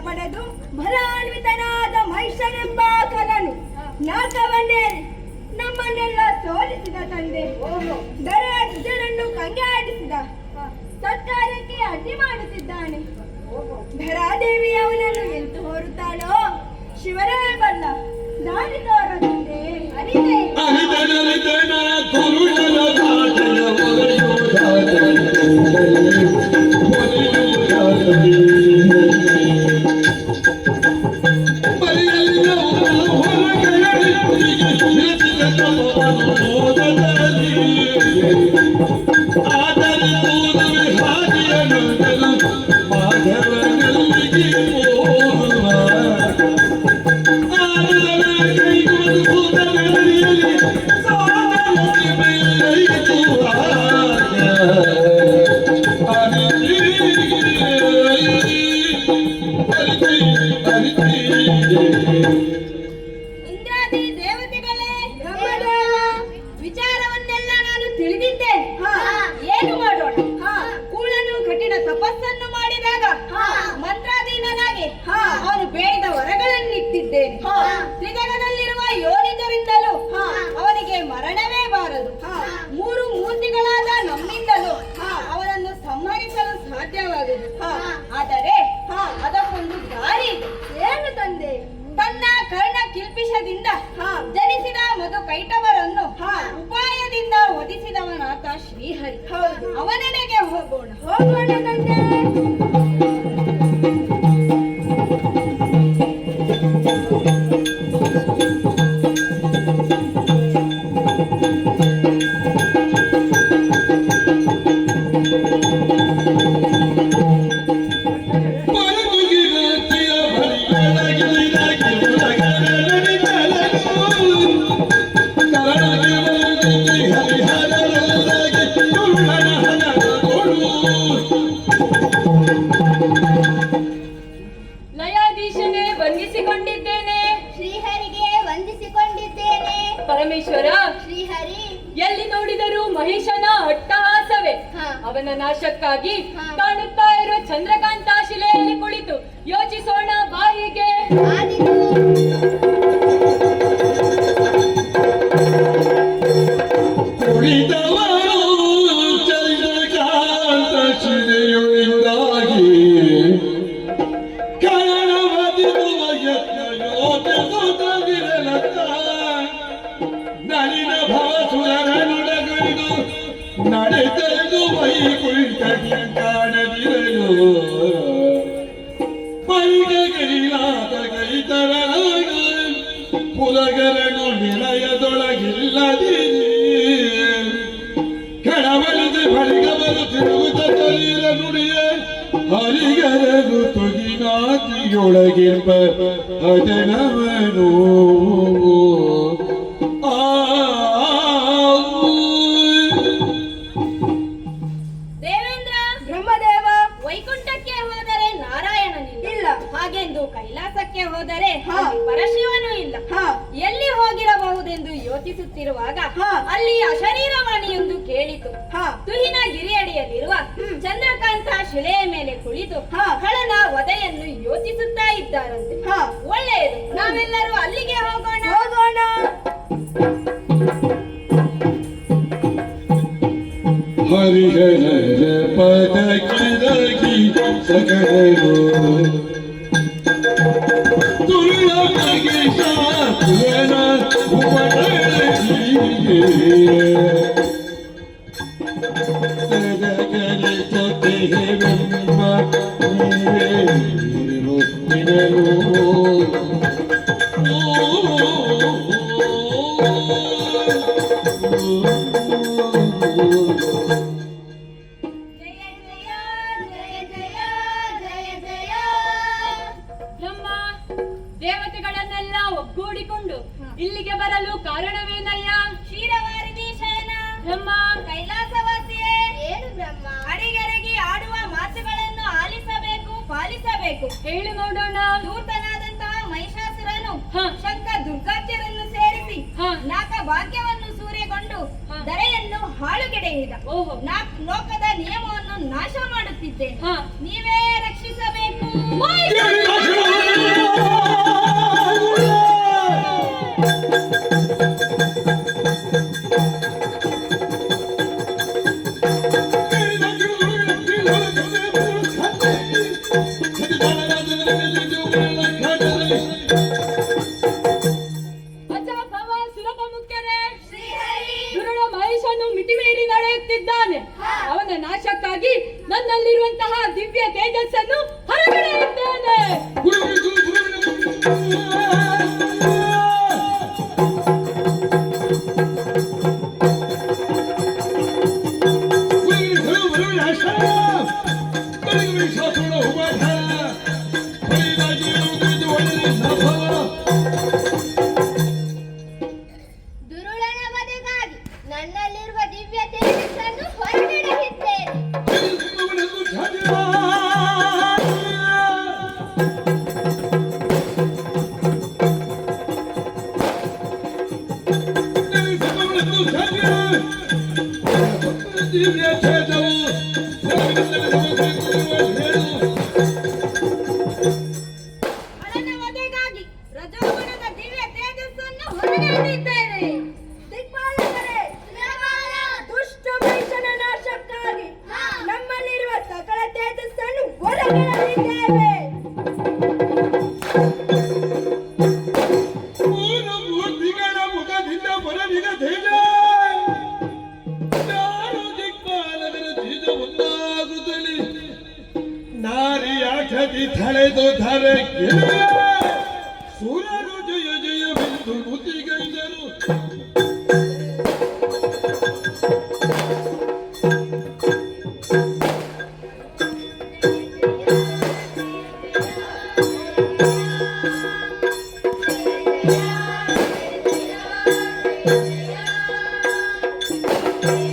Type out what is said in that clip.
ಪಡೆದು ಬಲಾನ್ವಿತನಾದ ಮಹಿಷನೆಂಬ ಕಲನು ನಾಕವನ್ನೇ ನಮ್ಮನ್ನೆಲ್ಲ ಸೋಲಿಸಿದ ತಂದೆ. ದರನ್ನು ಕಂಗಾಡಿಸಿದ, ಸರ್ಕಾರಕ್ಕೆ ಅಡ್ಡಿ ಮಾಡುತ್ತಿದ್ದಾನೆ. ಧರಾದೇವಿ ಅವನನ್ನು ಎಂತು ಹೊರುತ್ತಾಳೋ ಶಿವರೇ ಬಲ್ಲ. ದಾರಿ ತೋರ ತಂದೆ. ಇಂದ್ರಾದಿ ದೇವತೆಗಳೇ, ವಿಚಾರವನ್ನೆಲ್ಲ ನಾನು ತಿಳಿದಿದ್ದೇನೆ. ಏನು ಮಾಡೋಣ? ಕೂಳನು ಕಠಿಣ ತಪಸ್ಸನ್ನು ಮಾಡಿದಾಗ ಮಂತ್ರಾಧೀನನಾಗಿ ಅವನು ಬೇಡಿದ ವರಗಳನ್ನಿಟ್ಟಿದ್ದೇನೆ. ತ್ರಿಜಗದಲ್ಲಿರುವ ಯೋನಿಜರಿಂದಲೂ ಅವನಿಗೆ ಮರಣವೇ ಬಾರದು. ಮೂರು ಮೂರ್ತಿಗಳಾದ ನಮ್ಮಿಂದಲೂ ಅವನನ್ನು ಸಂಹರಿಸಲು ಸಾಧ್ಯವಾಗದು. ಆದರೆ ಅದಕ್ಕೊಂದು ದಾರಿ ಇದೆ. ಏನು ತಂದೆ? ತನ್ನ ಕರ್ಣ ಕಿಲ್ಪಿಷದಿಂದ ಜನಿಸಿದ ಮಧು ಕೈಟವರನ್ನು ಉಪಾಯದಿಂದ ವಧಿಸಿದವನಾತ ಶ್ರೀಹರಿ. ಅವನೆಡೆಗೆ ಹೋಗೋಣ. ತಂದೆ. ಲಯಾಧೀಶನೇ ಬಂಧಿಸಿಕೊಂಡಿದ್ದೇನೆ. ಶ್ರೀಹರಿಗೆ ವಂದಿಸಿಕೊಂಡಿದ್ದೇನೆ. ಪರಮೇಶ್ವರ, ಶ್ರೀಹರಿ ಎಲ್ಲಿ ನೋಡಿದರೂ ಮಹಿಷನ ಅಟ್ಟಹಾಸವೇ. ಅವನ ನಾಶಕ್ಕಾಗಿ ಕಾಣುತ್ತಾ ಇರುವ ಚಂದ್ರಕಾಂತ ಶಿಲೆಯಲ್ಲಿ ಕುಳಿತು ಯೋಚಿಸೋಣ ಬಾಯಿಗೆ. ನಡೆದು ವೈಕುಂಠ ಕಾಣದಿರಲು ಪೈಗೈಲಾದ ಕೈತರನಾಗ ಪುಲಗರನು ನಿಲಯದೊಳಗಿಲ್ಲದಿ ಕಡವಳಿದು ಬಳಿಗವರು ತಿರುಗುತ್ತ ತೊಲಿರ ನುಡಿಯ ಹರಿಗರನು ತುಗಿನಾತಿಯೊಳಗಿರ್ಬ ಅದನವನು. ವೈಕುಂಠಕ್ಕೆ ಹೋದರೆ ನಾರಾಯಣನಿಲ್ಲ, ಇಲ್ಲ. ಹಾಗೆಂದು ಕೈಲಾಸಕ್ಕೆ ಹೋದರೆ ಪರಶಿವನೂ ಇಲ್ಲ. ಎಲ್ಲಿ ಹೋಗಿರಬಹುದೆಂದು ಯೋಚಿಸುತ್ತಿರುವಾಗ ಅಲ್ಲಿ ಅಶರೀರವಾಣಿಯೊಂದು ಕೇಳಿತು. ತುಹಿನ ಗಿರಿಯಡಿಯಲ್ಲಿರುವ ಚಂದ್ರಕಾಂತ ಶಿಲೆಯ ಮೇಲೆ ಕುಳಿತು ಹಳನ ವಧೆಯನ್ನು ಯೋಚಿಸುತ್ತಾ ಇದ್ದಾರಂತೆ. ಒಳ್ಳೆಯದು, ನಾವೆಲ್ಲರೂ ಅಲ್ಲಿಗೆ ಹೋಗೋಣ. ಹರಿಹರ ಪದಕಿ ಸಕಲರು ತುರುಳ ಮಗೇಶ ತುರನ ಉಪನರ ಜಯ ಜಯ ಜಯ ಜಯ ಜಯ ಜಯ. ನಮ್ಮ ದೇವತೆಗಳನ್ನೆಲ್ಲ ಒಗ್ಗೂಡಿಕೊಂಡು ಇಲ್ಲಿಗೆ ಬರಲು ಕಾರಣವೇನಯ್ಯ? ಕ್ಷೀರವಾರಿಧಿ ಶಯನ ಬ್ರಹ್ಮ, ಕೈಲಾಸವಾಸಿಯೇ, ಏನು ಬ್ರಹ್ಮ? ಅಡಿಗರಿಗೆ ಆಡುವ ಮಾತುಗಳನ್ನು ಆಲಿಸಬೇಕು, ಪಾಲಿಸಬೇಕು. ಹೇಳು ನೋಡೋಣ. ದೂತನಾದಂತಹ ಮಹಿಷಾಸುರನು ಹ. ಶಂಕ ದುರ್ಗಾತ್ಯರನ್ನು ಸೇರಿಸಿ ಹ. ನಾಕ ಭಾಗ್ಯವನ್ನು ಸೂರೆಗೊಂಡು ಹ. ಧರೆಯನ್ನು ಹಾಳುಗೆಡೆಯಿದ. ಓಹೋ. ಲೋಕದ ನಿಯಮವನ್ನು ನಾಶ ಮಾಡುತ್ತಿದ್ದೇನೆ. ಹ. ನೀವೇ ರಕ್ಷಿಸಬೇಕು. ಅಜ್ಜ ಭವ ಸುಲಭ ಮುಖ್ಯರೇ, ಶ್ರೀಹರಿ. ದುರುಳ ಮಹೇಶನು ಮಿತಿಮೀರಿ ನಡೆಯುತ್ತಿದ್ದಾನೆ. ಅವನ ನಾಶಕ್ಕಾಗಿ ನನ್ನಲ್ಲಿರುವಂತಹ ದಿವ್ಯ ತೇಜಸ್ಸನ್ನು ಹೊರಗಡೆ ಇದ್ದೇನೆ. ದುರುಳನ ವಧೆಗಾಗಿ ನನ್ನಲ್ಲಿರುವ ದಿವ್ಯ ತೇಜಸ್ಸನ್ನು ಹೊರಗಿಡಲಿದ್ದೇನೆ. ಅವನ ವಧೆಗಾಗಿ ರಜೋಗುಣದ ದಿವ್ಯ ತೇಜಸ್ಸನ್ನು ಹೊರಗೆಳೆದಿದ್ದೇನೆ. ದಿಕ್ಪಾಲಕರೇ, ದುಷ್ಟ ಮನುಷ್ಯನ ನಾಶಕ್ಕಾಗಿ ನಮ್ಮಲ್ಲಿರುವ ಸಕಲ ತೇಜಸ್ಸನ್ನು ಹೊರಗಿಡಲಿದ್ದೇವೆ. ಮೂರ್ತಿಗಳ ಮುಖದಿಂದ ಬರಲಿದ ತೇಜ ನಾರು ದಿಕ್ಪಾಲಕರ ತೇಜ ಒಂದಾಗುತ್ತಲಿ ನಾರಿಯಾಠದಿ ಥಳೆದು ಧರೆ ಸುರರು ಜಯ ಜಯವೆಂದು ಮುತಿಗೈದರು. ಜಯ